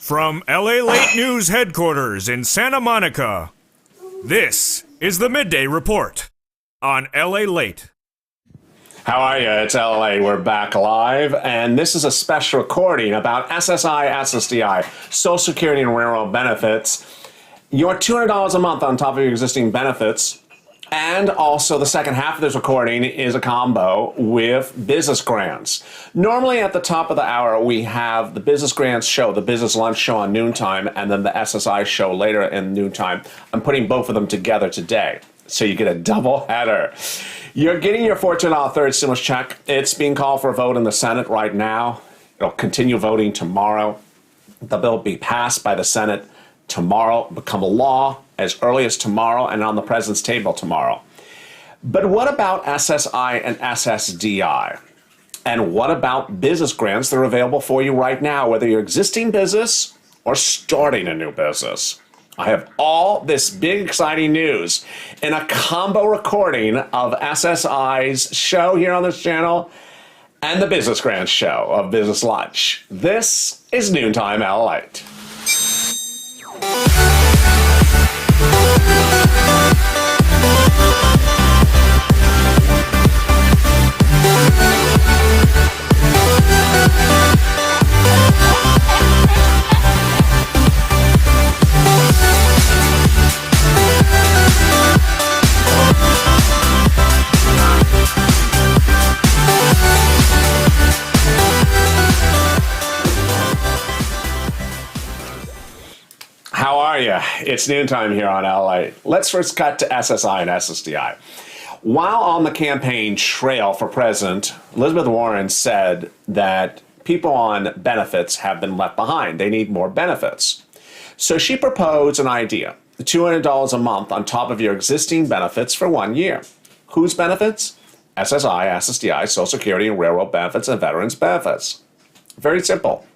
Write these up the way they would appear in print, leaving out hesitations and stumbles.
From Lalate News headquarters in Santa Monica, this is the Midday Report on Lalate. How are you? It's LA. We're back live, and this is a special recording about SSI, SSDI, Social Security and Railroad benefits. Your $200 a month on top of your existing benefits. And also the second half of this recording is a combo with business grants. Normally at the top of the hour, we have the business grants show, the business lunch show on noontime, and then the SSI show later in noontime. I'm putting both of them together today, so you get a double header. You're getting your $14 third stimulus check. It's being called for a vote in the Senate right now. It'll continue voting tomorrow. The bill will be passed by the Senate tomorrow, become a law as early as tomorrow, and on the president's table tomorrow. But what about SSI and SSDI? And what about business grants that are available for you right now, whether you're existing business or starting a new business? I have all this big exciting news in a combo recording of SSI's show here on this channel and the business grants show of Business Lunch. This is Noontime Lalate. How are you? It's noontime here on LA. Let's first cut to SSI and SSDI. While on the campaign trail for president, Elizabeth Warren said that people on benefits have been left behind. They need more benefits. So she proposed an idea, $200 a month on top of your existing benefits for 1 year. Whose benefits? SSI, SSDI, Social Security and Railroad benefits and veterans benefits. Very simple.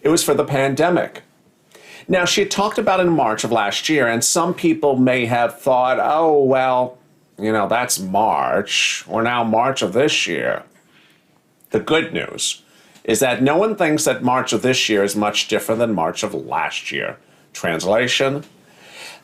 It was for the pandemic. Now, she had talked about it in March of last year, and some people may have thought, oh, well, that's March. We're now March of this year. The good news is that no one thinks that March of this year is much different than March of last year. Translation: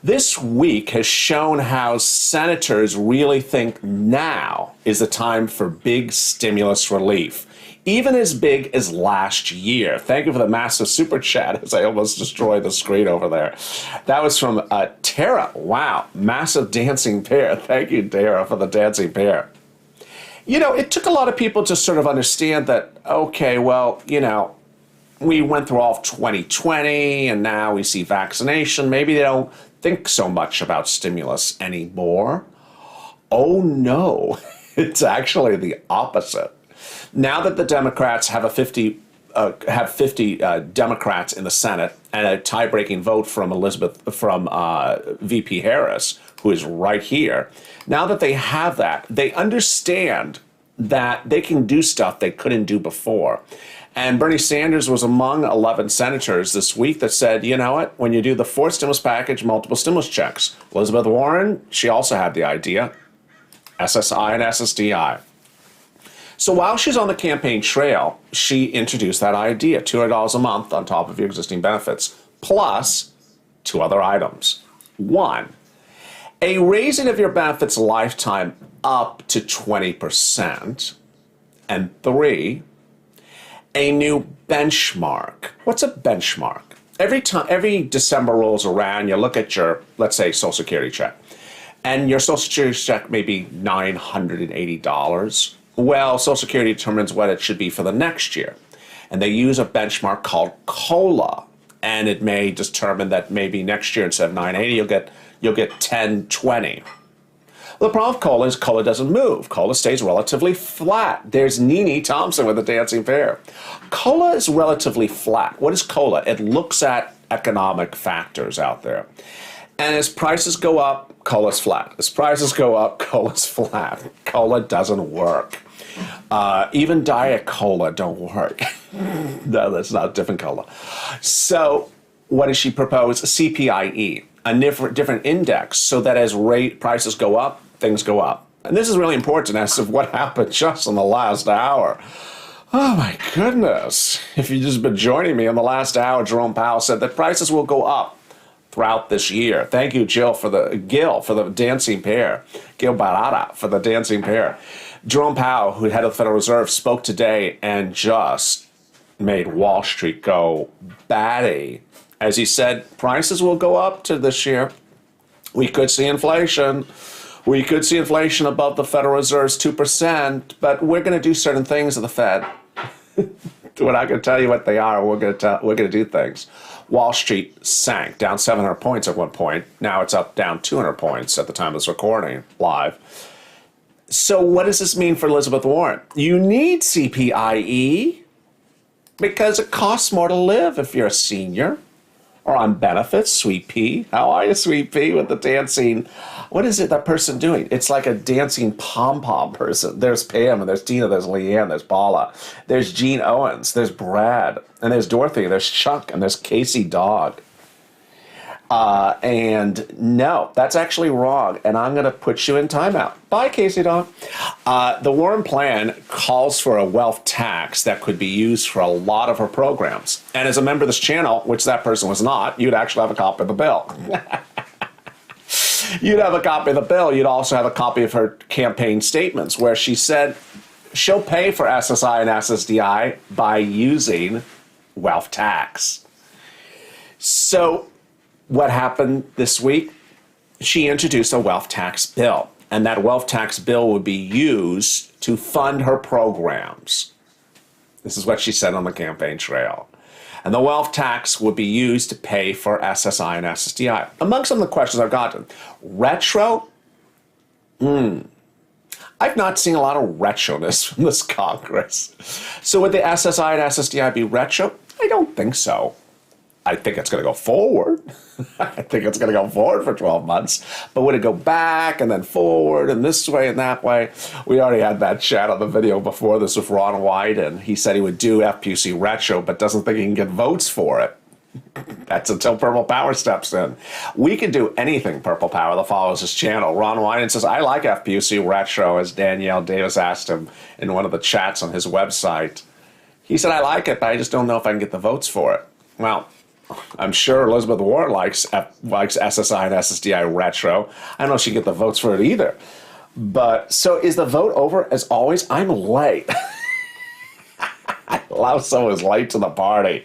this week has shown how senators really think now is the time for big stimulus relief. Even as big as last year. Thank you for the massive super chat as I almost destroyed the screen over there. That was from Tara. Wow, massive dancing bear. Thank you, Tara, for the dancing bear. It took a lot of people to sort of understand that, okay, well, we went through all of 2020 and now we see vaccination. Maybe they don't think so much about stimulus anymore. Oh, no, it's actually the opposite. Now that the Democrats have 50 Democrats in the Senate and a tie-breaking vote from VP Harris, who is right here. Now that they have that, they understand that they can do stuff they couldn't do before. And Bernie Sanders was among 11 senators this week that said, you know what, when you do the fourth stimulus package, multiple stimulus checks. Elizabeth Warren, she also had the idea, SSI and SSDI. So while she's on the campaign trail, she introduced that idea, $200 a month on top of your existing benefits, plus two other items. One, a raising of your benefits lifetime up to 20%. And three, a new benchmark. What's a benchmark? Every December rolls around, you look at your, let's say, Social Security check, and your Social Security check may be $980. Well, Social Security determines what it should be for the next year. And they use a benchmark called COLA. And it may determine that maybe next year instead of 980, you'll get 1020. The problem with COLA is COLA doesn't move. COLA stays relatively flat. There's Nene Thompson with the dancing bear. COLA is relatively flat. What is COLA? It looks at economic factors out there. And as prices go up, COLA's flat. As prices go up, COLA's flat. COLA doesn't work. Even Diet Cola don't work. No, that's not different cola. So what does she propose? CPIE, a different index, so that as prices go up, things go up. And this is really important as to what happened just in the last hour. Oh my goodness. If you've just been joining me in the last hour, Jerome Powell said that prices will go up throughout this year. Thank you, Gil, for the dancing pair. Gil Barada for the dancing pair. Jerome Powell, who head of the Federal Reserve, spoke today and just made Wall Street go batty. As he said, prices will go up to this year. We could see inflation. We could see inflation above the Federal Reserve's 2%, but we're going to do certain things at the Fed. We're not going to tell you what they are. We're going to do things. Wall Street sank, down 700 points at one point. Now it's up down 200 points at the time of this recording, live. So what does this mean for Elizabeth Warren? You need CPIE because it costs more to live if you're a senior or on benefits. Sweet Pea. How are you, Sweet Pea, with the dancing? What is it that person doing? It's like a dancing pom-pom person. There's Pam, and there's Tina, there's Leanne, there's Paula, there's Gene Owens, there's Brad, and there's Dorothy, there's Chuck, and there's Casey Dog. And no, that's actually wrong, and I'm going to put you in timeout. Bye, Casey Dog. The Warren plan calls for a wealth tax that could be used for a lot of her programs. And as a member of this channel, which that person was not, you'd actually have a copy of the bill. You'd have a copy of the bill. You'd also have a copy of her campaign statements where she said she'll pay for SSI and SSDI by using wealth tax. So what happened this week? She introduced a wealth tax bill, and that wealth tax bill would be used to fund her programs. This is what she said on the campaign trail. And the wealth tax would be used to pay for SSI and SSDI. Among some of the questions I've gotten, retro? I've not seen a lot of retroness from this Congress. So would the SSI and SSDI be retro? I don't think so. I think it's going to go forward. I think it's going to go forward for 12 months. But would it go back and then forward and this way and that way? We already had that chat on the video before this with Ron Wyden. He said he would do FPC retro, but doesn't think he can get votes for it. That's until Purple Power steps in. We can do anything, Purple Power, that follows his channel. Ron Wyden says, I like FPC retro, as Danielle Davis asked him in one of the chats on his website. He said, I like it, but I just don't know if I can get the votes for it. Well, I'm sure Elizabeth Warren likes SSI and SSDI retro. I don't know if she can get the votes for it either. But so is the vote over? As always, I'm late. I love someone who's late to the party.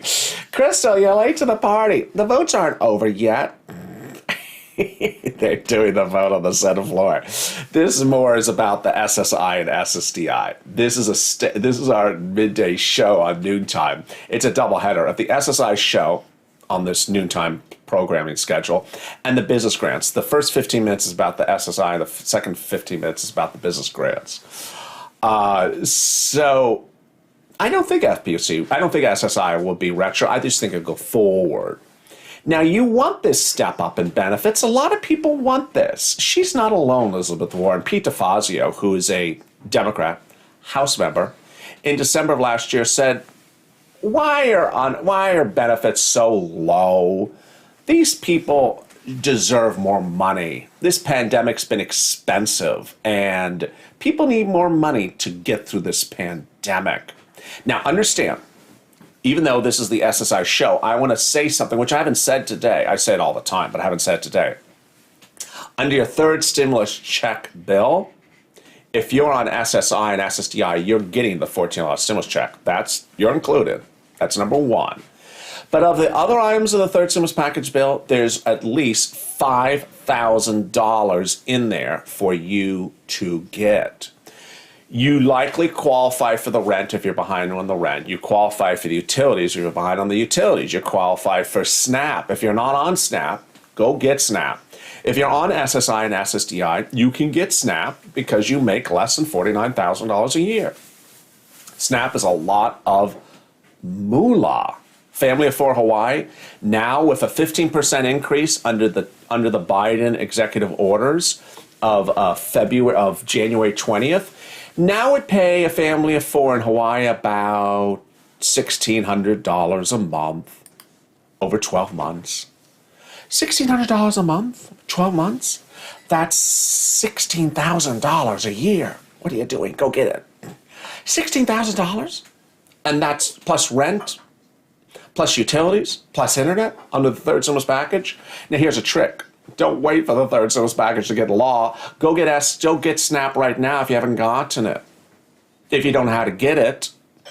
Crystal, you're late to the party. The votes aren't over yet. They're doing the vote on the Senate floor. This more is about the SSI and SSDI. This is our midday show on Noontime. It's a doubleheader of the SSI show on this Noontime programming schedule, and the business grants. The first 15 minutes is about the SSI, the second 15 minutes is about the business grants. So I don't think SSI will be retro. I just think it'll go forward. Now, you want this step up in benefits. A lot of people want this. She's not alone, Elizabeth Warren. Pete DeFazio, who is a Democrat House member, in December of last year said, why are benefits so low? These people deserve more money. This pandemic's been expensive, and people need more money to get through this pandemic. Now, understand, even though this is the SSI show, I want to say something which I haven't said today. I say it all the time, but I haven't said it today. Under your third stimulus check bill, if you're on SSI and SSDI, you're getting the $14 stimulus check. You're included. That's number one. But of the other items of the third stimulus package bill, there's at least $5,000 in there for you to get. You likely qualify for the rent if you're behind on the rent. You qualify for the utilities if you're behind on the utilities. You qualify for SNAP. If you're not on SNAP, go get SNAP. If you're on SSI and SSDI, you can get SNAP because you make less than $49,000 a year. SNAP is a lot of moolah. Family of Four Hawaii, now with a 15% increase under the Biden executive orders of January 20th, now would pay a family of four in Hawaii about $1,600 a month over 12 months. $1,600 a month, 12 months? That's $16,000 a year. What are you doing? Go get it. $16,000? And that's plus rent, plus utilities, plus internet under the third stimulus package. Now here's a trick. Don't wait for the third stimulus package to get law. Go get SNAP right now if you haven't gotten it. If you don't know how to get it,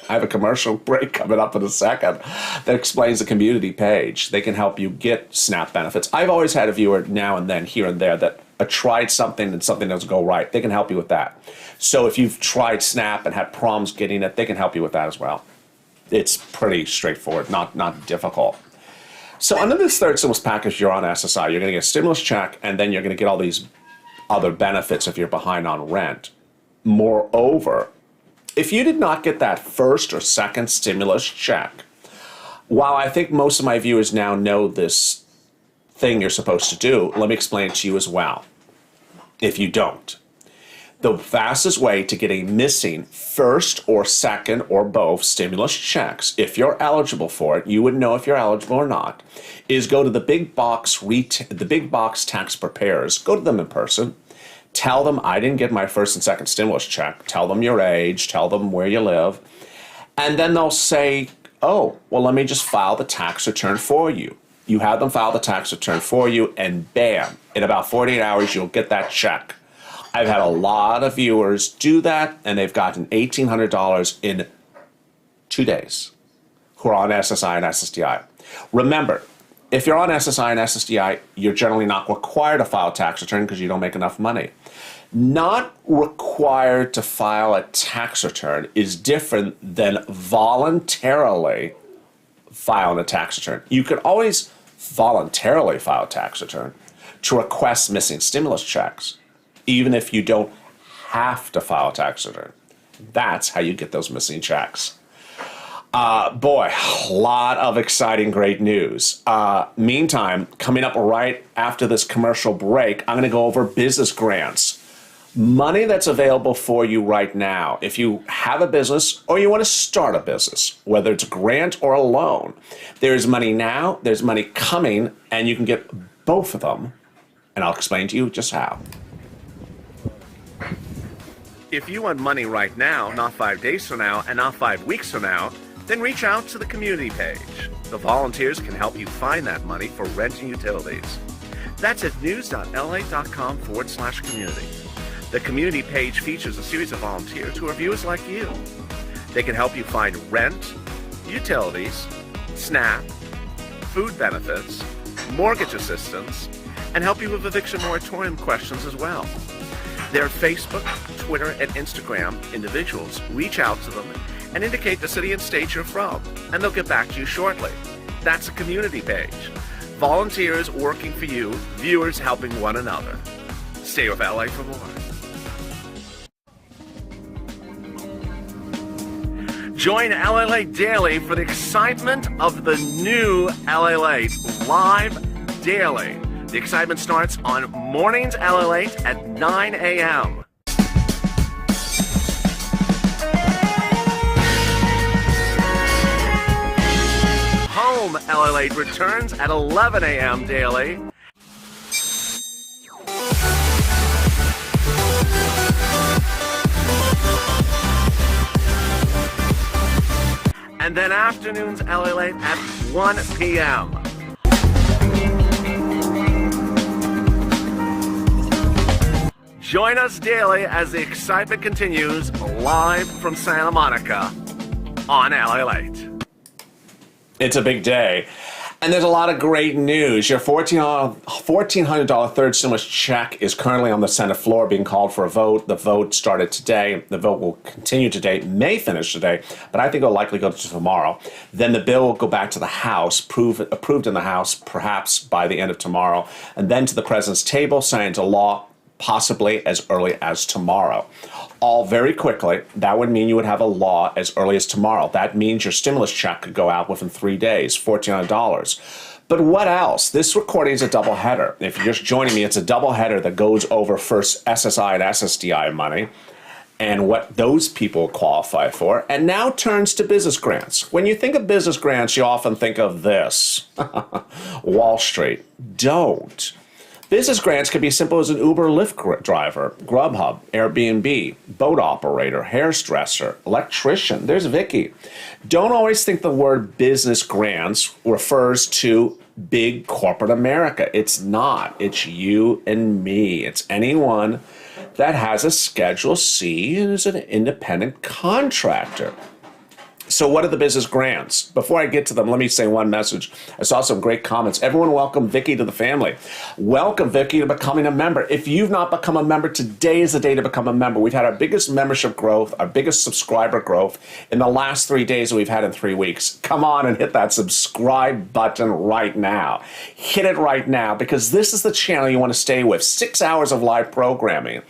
I have a commercial break coming up in a second that explains the community page. They can help you get SNAP benefits. I've always had a viewer now and then, here and there, that tried something and something doesn't go right. They can help you with that. So if you've tried SNAP and had problems getting it, they can help you with that as well. It's pretty straightforward, not difficult. So under this third stimulus package, you're on SSI. You're going to get a stimulus check, and then you're going to get all these other benefits if you're behind on rent. Moreover, if you did not get that first or second stimulus check, while I think most of my viewers now know this thing you're supposed to do, let me explain it to you as well. If you don't, the fastest way to get a missing first or second or both stimulus checks, if you're eligible for it, you would know if you're eligible or not, is go to the big box tax preparers. Go to them in person. Tell them I didn't get my first and second stimulus check. Tell them your age. Tell them where you live. And then they'll say, oh, well, let me just file the tax return for you. You have them file the tax return for you, and bam, in about 48 hours, you'll get that check. I've had a lot of viewers do that, and they've gotten $1,800 in 2 days who are on SSI and SSDI. Remember, if you're on SSI and SSDI, you're generally not required to file a tax return because you don't make enough money. Not required to file a tax return is different than voluntarily filing a tax return. You can always voluntarily file a tax return to request missing stimulus checks, even if you don't have to file a tax return. That's how you get those missing checks. Boy, a lot of exciting, great news. Meantime, coming up right after this commercial break, I'm going to go over business grants. Money that's available for you right now. If you have a business or you want to start a business, whether it's a grant or a loan, there's money now, there's money coming, and you can get both of them. And I'll explain to you just how. If you want money right now, not 5 days from now, and not 5 weeks from now, then reach out to the community page. The volunteers can help you find that money for rent and utilities. That's at news.la.com/community. The community page features a series of volunteers who are viewers like you. They can help you find rent, utilities, SNAP, food benefits, mortgage assistance, and help you with eviction moratorium questions as well. Their Facebook, Twitter, and Instagram individuals reach out to them and indicate the city and state you're from, and they'll get back to you shortly. That's a community page. Volunteers working for you, viewers helping one another. Stay with LA for more. Join Lalate Daily for the excitement of the new Lalate live daily. The excitement starts on mornings Lalate at 9 a.m. Home Lalate returns at 11 a.m. daily. And then afternoons Lalate at 1 p.m. Join us daily as the excitement continues live from Santa Monica on Lalate. It's a big day, and there's a lot of great news. Your $1,400 third stimulus check is currently on the Senate floor being called for a vote. The vote started today. The vote will continue today, may finish today, but I think it'll likely go to tomorrow. Then the bill will go back to the House, approved in the House perhaps by the end of tomorrow, and then to the President's table, signed into law possibly as early as tomorrow. All very quickly. That would mean you would have a law as early as tomorrow. That means your stimulus check could go out within 3 days, $1,400. But what else? This recording is a double header. If you're just joining me, it's a double header that goes over first SSI and SSDI money and what those people qualify for, and now turns to business grants. When you think of business grants, you often think of this. Wall Street. Don't. Business grants can be as simple as an Uber Lyft driver, Grubhub, Airbnb, boat operator, hairdresser, electrician. There's Vicky. Don't always think the word business grants refers to big corporate America. It's not. It's you and me. It's anyone that has a Schedule C and is an independent contractor. So what are the business grants? Before I get to them, let me say one message. I saw some great comments. Everyone welcome Vicky to the family. Welcome Vicky to becoming a member. If you've not become a member, today is the day to become a member. We've had our biggest membership growth, our biggest subscriber growth in the last 3 days that we've had in 3 weeks. Come on and hit that subscribe button right now. Hit it right now because this is the channel you want to stay with. 6 hours of live programming.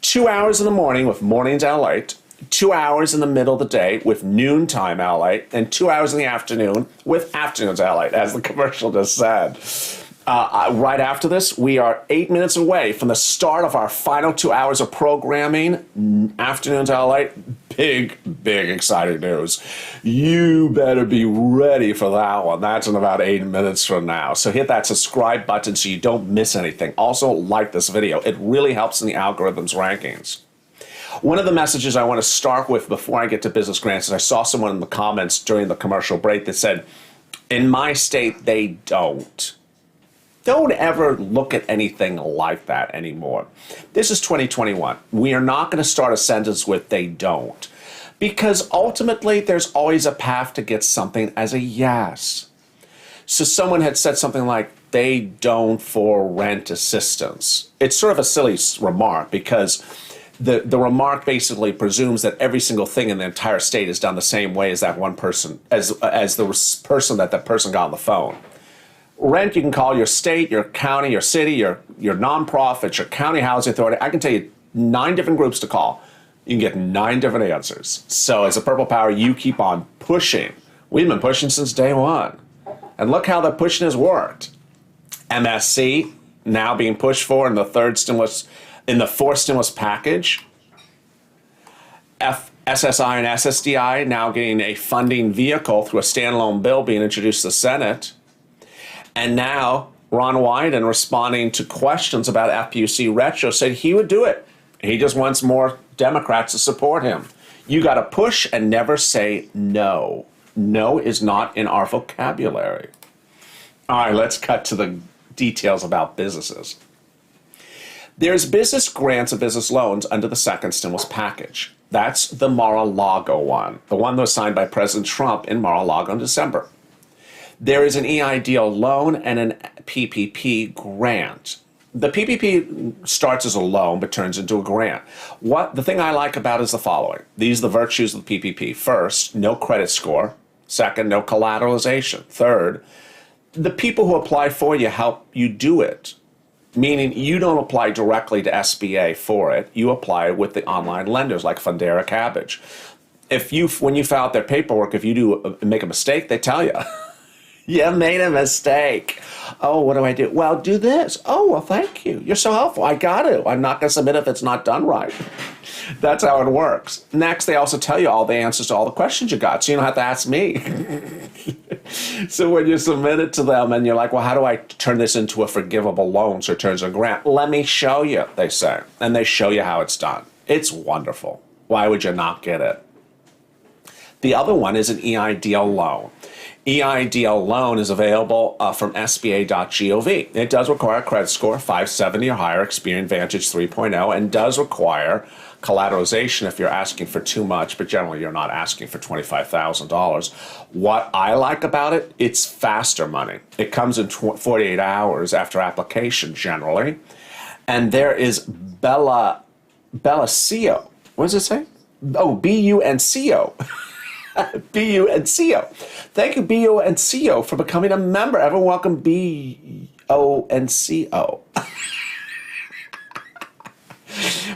2 hours in the morning with Mornings Lalate. 2 hours in the middle of the day with Noontime Lalate, and 2 hours in the afternoon with Afternoons Lalate, as the commercial just said. Right after this, we are 8 minutes away from the start of our final 2 hours of programming. Afternoons Lalate, big exciting news. You better be ready for that one. That's in about 8 minutes from now. So hit that subscribe button so you don't miss anything. Also, like this video. It really helps in the algorithm's rankings. One of the messages I want to start with before I get to business grants is I saw someone in the comments during the commercial break that said, in my state, they don't. Don't ever look at anything like that anymore. This is 2021. We are not going to start a sentence with they don't. Because ultimately, there's always a path to get something as a yes. So someone had said something like, they don't for rent assistance. It's sort of a silly remark because the remark basically presumes that every single thing in the entire state is done the same way as that one person, as the person that person got on the phone. Rent, you can call your state, your county, your city, your nonprofit, your county housing authority. I can tell you 9 different groups to call. You can get 9 different answers. So as a Purple Power, you keep on pushing. We've been pushing since day one. And look how the pushing has worked. MSC now being pushed for in the fourth stimulus package. SSI and SSDI now getting a funding vehicle through a standalone bill being introduced to the Senate. And now Ron Wyden, responding to questions about FPUC retro, said he would do it. He just wants more Democrats to support him. You got to push and never say no. No is not in our vocabulary. All right, let's cut to the details about businesses. There's business grants and business loans under the second stimulus package. That's the Mar-a-Lago one, the one that was signed by President Trump in Mar-a-Lago in December. There is an EIDL loan and an PPP grant. The PPP starts as a loan but turns into a grant. The thing I like about it is the following. These are the virtues of the PPP. First, no credit score. Second, no collateralization. Third, the people who apply for you help you do it. Meaning you don't apply directly to SBA for it. You apply with the online lenders like Fundera Cabbage. When you fill out their paperwork, if you make a mistake, they tell you. You made a mistake. Oh, what do I do? Well, do this. Oh, well, thank you. You're so helpful. I got to. I'm not going to submit if it's not done right. That's how it works. Next, they also tell you all the answers to all the questions you got, so you don't have to ask me. So when you submit it to them and you're like, well, how do I turn this into a forgivable loan so it turns a grant? Let me show you, they say. And they show you how it's done. It's wonderful. Why would you not get it? The other one is an EIDL loan. EIDL loan is available from SBA.gov. It does require a credit score 570 or higher, Experian Vantage 3.0, and does require collateralization if you're asking for too much, but generally you're not asking for $25,000. What I like about it, it's faster money. It comes in 48 hours after application generally. And there is Bella CO. What does it say? Oh, BUNCO. BUNCO. Thank you, BUNCO, for becoming a member. Everyone welcome BUNCO.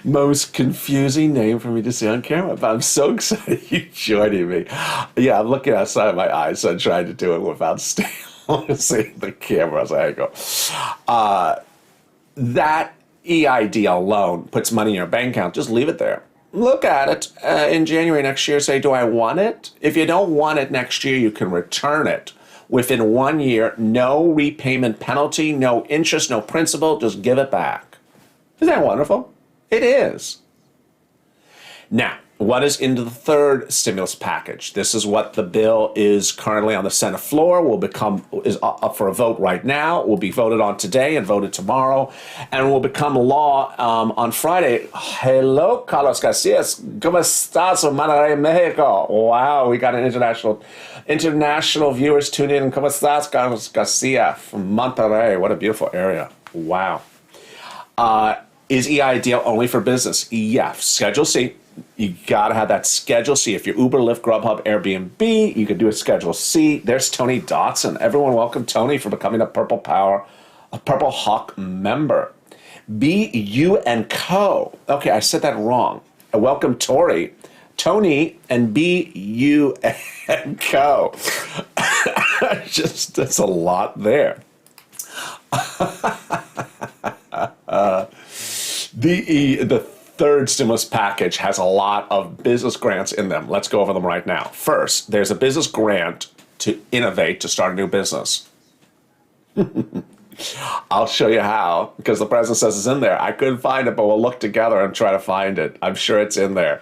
Most confusing name for me to say on camera, but I'm so excited you're joining me. Yeah, I'm looking outside of my eyes, so I'm trying to do it without seeing the camera as I go. That EIDL loan puts money in your bank account. Just leave it there. Look at it in January next year. Say, do I want it? If you don't want it next year, you can return it. within 1 year, no repayment penalty, no interest, no principal, just give it back. Isn't that wonderful? It is. Now, what is into the third stimulus package? This is what the bill is currently on the Senate floor, is up for a vote right now, will be voted on today and voted tomorrow, and will become law on Friday. Hello, Carlos Garcia. ¿Cómo estás from Monterrey, Mexico? Wow, we got an international viewers tuned in. ¿Cómo estás, Carlos Garcia from Monterrey? What a beautiful area. Wow. Is EIDL only for business? Yeah, Schedule C. You gotta have that Schedule C. If you're Uber, Lyft, Grubhub, Airbnb, you could do a Schedule C. There's Tony Dotson. Everyone welcome Tony for becoming a Purple Hawk member. BU and Co. Okay, I said that wrong. Welcome Tori. Tony and BU and Co. That's a lot there. The third stimulus package has a lot of business grants in them. Let's go over them right now. First, there's a business grant to innovate, to start a new business. I'll show you how, because the president says it's in there. I couldn't find it, but we'll look together and try to find it. I'm sure it's in there.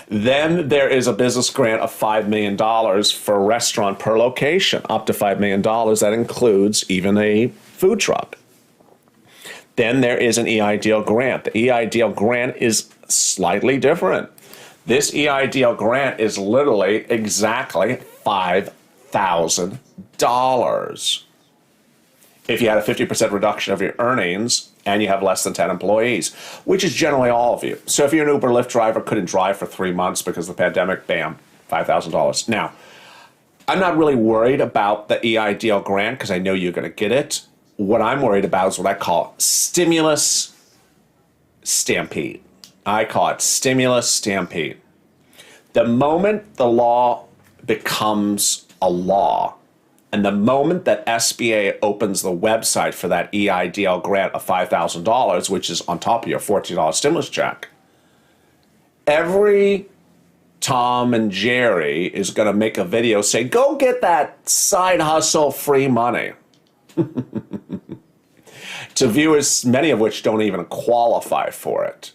Then there is a business grant of $5 million for a restaurant per location, up to $5 million. That includes even a food truck. Then there is an EIDL grant. The EIDL grant is slightly different. This EIDL grant is literally exactly $5,000. If you had a 50% reduction of your earnings and you have less than 10 employees, which is generally all of you. So if you're an Uber Lyft driver, couldn't drive for 3 months because of the pandemic, bam, $5,000. Now, I'm not really worried about the EIDL grant because I know you're going to get it. What I'm worried about is what I call stimulus stampede. I call it stimulus stampede. The moment the law becomes a law, and the moment that SBA opens the website for that EIDL grant of $5,000, which is on top of your $14 stimulus check, every Tom and Jerry is going to make a video saying, go get that side hustle free money. To viewers, many of which don't even qualify for it.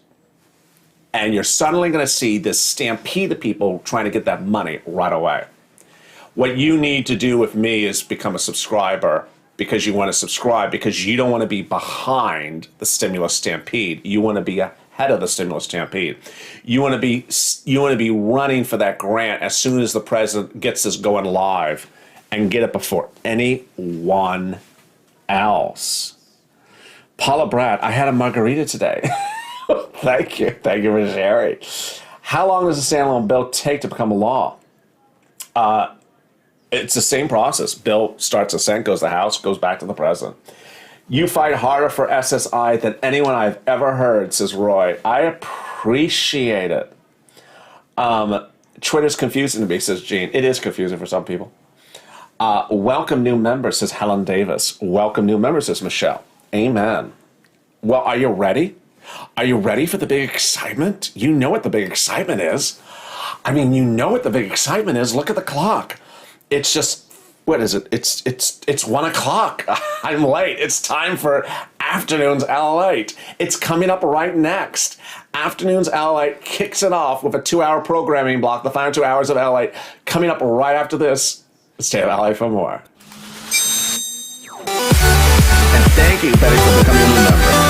And you're suddenly going to see this stampede of people trying to get that money right away. What you need to do with me is become a subscriber because you want to subscribe, because you don't want to be behind the stimulus stampede. You want to be ahead of the stimulus stampede. You want to be running for that grant as soon as the president gets this going live and get it before anyone else. Paula Brad, I had a margarita today. Thank you for sharing. How long does a standalone bill take to become a law? It's the same process. Bill starts a Senate, goes to the House, goes back to the president. You fight harder for SSI than anyone I've ever heard, says Roy. I appreciate it. Twitter's confusing to me, says Gene. It is confusing for some people. Welcome new members, says Helen Davis. Welcome new members, says Michelle. Amen. Well, are you ready? Are you ready for the big excitement? You know what the big excitement is. I mean, you know what the big excitement is. Look at the clock. It's just, what is it? It's 1 o'clock. I'm late. It's time for Afternoons Lalate. It's coming up right next. Afternoons Lalate kicks it off with a 2-hour programming block, the final 2 hours of Lalate, coming up right after this. Stay at Lalate for more. And thank you, Betty, for becoming a new member.